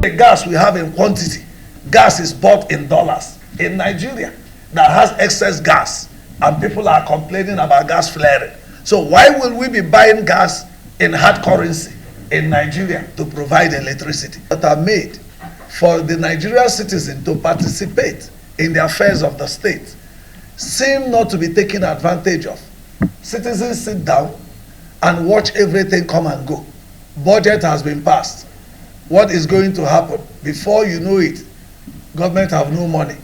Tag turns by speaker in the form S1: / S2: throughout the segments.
S1: The gas we have in quantity, gas is bought in dollars in Nigeria that has excess gas, and people are complaining about gas flaring. So why will we be buying gas in hard currency in Nigeria to provide electricity that are made for the Nigerian citizen to participate in the affairs of the state seem not to be taken advantage of? Citizens sit down and watch everything come and go. Budget has been passed. What is going to happen? Before you know it, government have no money.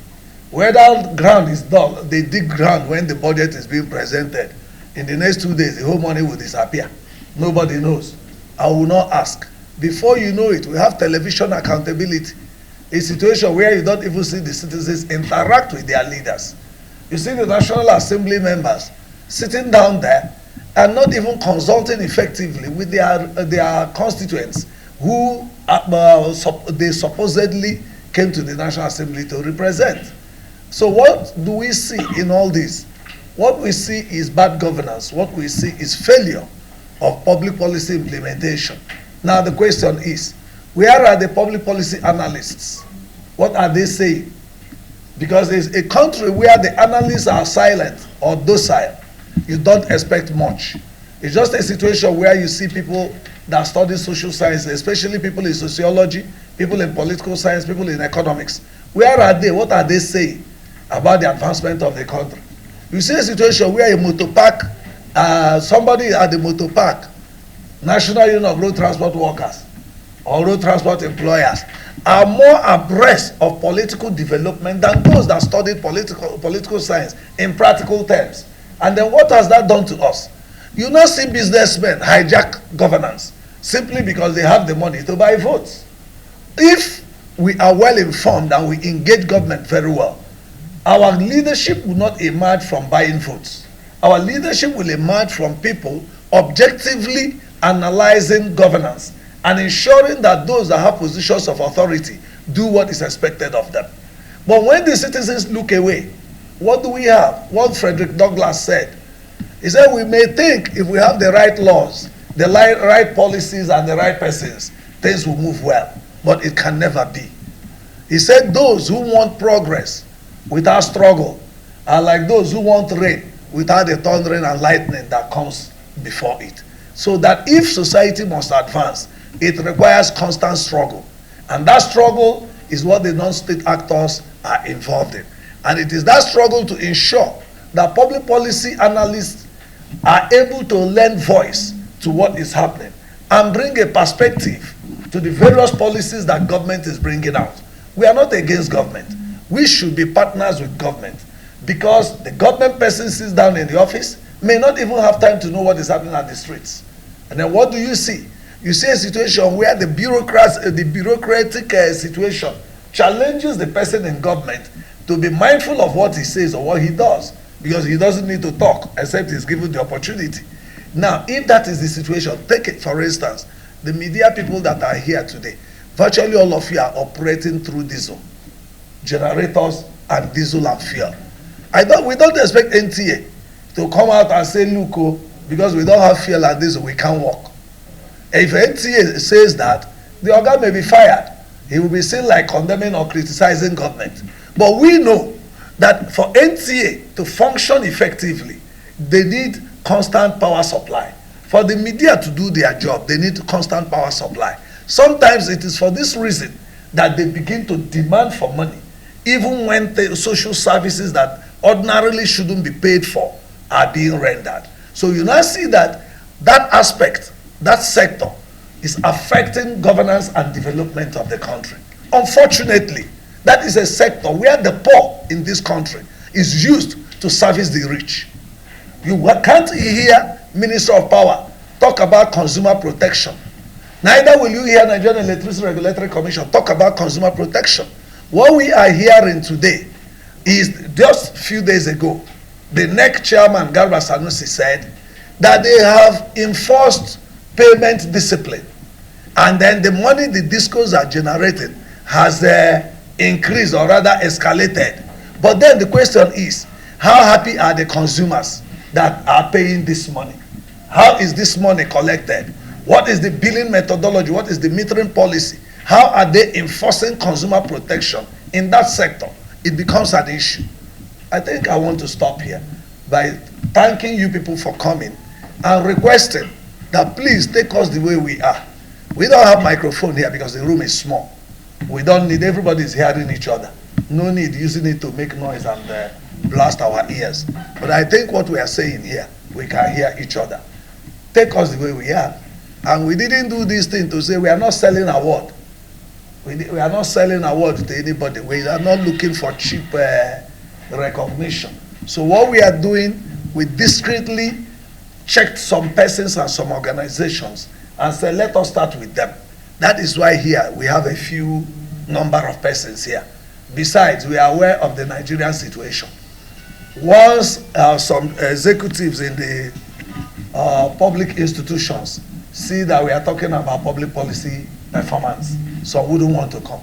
S1: Whether ground is done, they dig ground when the budget is being presented. In the next 2 days, the whole money will disappear. Nobody knows. I will not ask. Before you know it, we have television accountability, a situation where you don't even see the citizens interact with their leaders. You see the National Assembly members sitting down there and not even consulting effectively with their constituents who they supposedly came to the National Assembly to represent. So what do we see in all this? What we see is bad governance. What we see is failure of public policy implementation. Now the question is, where are the public policy analysts? What are they saying? Because it's a country where the analysts are silent or docile, you don't expect much. It's just a situation where you see people that study social science, especially people in sociology, people in political science, people in economics. Where are they? What are they saying about the advancement of the country? You see a situation where a motor park, somebody at the motor park, National Union of Road Transport Workers or road transport employers, are more abreast of political development than those that studied political science in practical terms. And then what has that done to us? You now see businessmen hijack governance simply because they have the money to buy votes. If we are well informed and we engage government very well, our leadership will not emerge from buying votes. Our leadership will emerge from people objectively analyzing governance and ensuring that those that have positions of authority do what is expected of them. But when the citizens look away, what do we have? What Frederick Douglass said. He said, we may think if we have the right laws, the right policies, and the right persons, things will move well, but it can never be. He said, those who want progress without struggle are like those who want rain without the thundering and lightning that comes before it. So that if society must advance, it requires constant struggle. And that struggle is what the non-state actors are involved in. And it is that struggle to ensure that public policy analysts are able to lend voice to what is happening and bring a perspective to the various policies that government is bringing out. We are not against government. We should be partners with government, because the government person sits down in the office, may not even have time to know what is happening at the streets. And then what do you see? You see a situation where the bureaucratic situation challenges the person in government to be mindful of what he says or what he does, because he doesn't need to talk except he's given the opportunity. Now, if that is the situation, take it for instance, the media people that are here today, virtually all of you are operating through diesel, generators and diesel and fuel. We don't expect NTA to come out and say, look, because we don't have fuel and diesel, we can't work. If NTA says that, the organ may be fired. He will be seen like condemning or criticizing government. But we know that for NTA to function effectively, they need constant power supply. For the media to do their job, they need constant power supply. Sometimes it is for this reason that they begin to demand for money, even when the social services that ordinarily shouldn't be paid for are being rendered. So you now see that that aspect, that sector, is affecting governance and development of the country. Unfortunately, that is a sector where the poor in this country is used to service the rich. You can't hear Minister of Power talk about consumer protection. Neither will you hear Nigerian Electricity Regulatory Commission talk about consumer protection. What we are hearing today is, just a few days ago, the NEC chairman, Garba Sanusi, said that they have enforced payment discipline. And then the money the discos are generating has increased, or rather escalated. But then the question is, how happy are the consumers that are paying this money? How is this money collected? What is the billing methodology? What is the metering policy How are they enforcing consumer protection in that sector? It becomes an issue. I think I want to stop here by thanking you people for coming and requesting that please take us the way we are. We don't have microphone here because the room is small. We don't need, everybody is hearing each other. No need using it to make noise and blast our ears. But I think what we are saying here, we can hear each other. Take us the way we are. And we didn't do this thing to say we are not selling award. We are not selling award to anybody. We are not looking for cheap recognition. So what we are doing, we discreetly checked some persons and some organizations and said, let us start with them. That is why here we have a few number of persons here. Besides, we are aware of the Nigerian situation. Once some executives in the public institutions see that we are talking about public policy performance, some wouldn't want to come.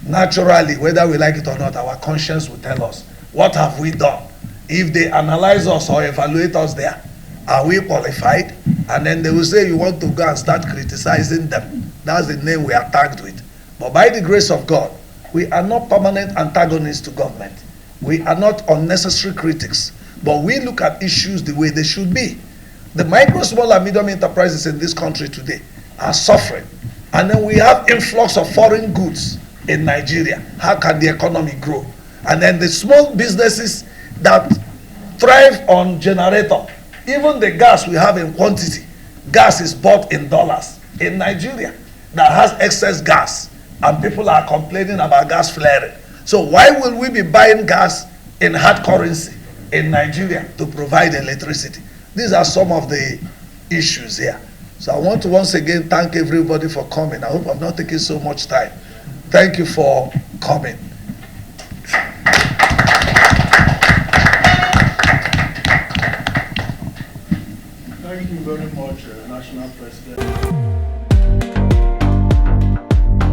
S1: Naturally, whether we like it or not, our conscience will tell us, what have we done? If they analyze us or evaluate us there, are we qualified? And then they will say you want to go and start criticizing them. That's the name we are tagged with. But by the grace of God, we are not permanent antagonists to government. We are not unnecessary critics. But we look at issues the way they should be. The micro, small, and medium enterprises in this country today are suffering. And then we have influx of foreign goods in Nigeria. How can the economy grow? And then the small businesses that thrive on generator, even the gas we have in quantity, gas is bought in dollars in Nigeria that has excess gas, and people are complaining about gas flaring. So why will we be buying gas in hard currency in Nigeria to provide electricity? These are some of the issues here. So I want to once again thank everybody for coming. I hope I'm not taking so much time. Thank you for coming.
S2: Thank you very much, National President.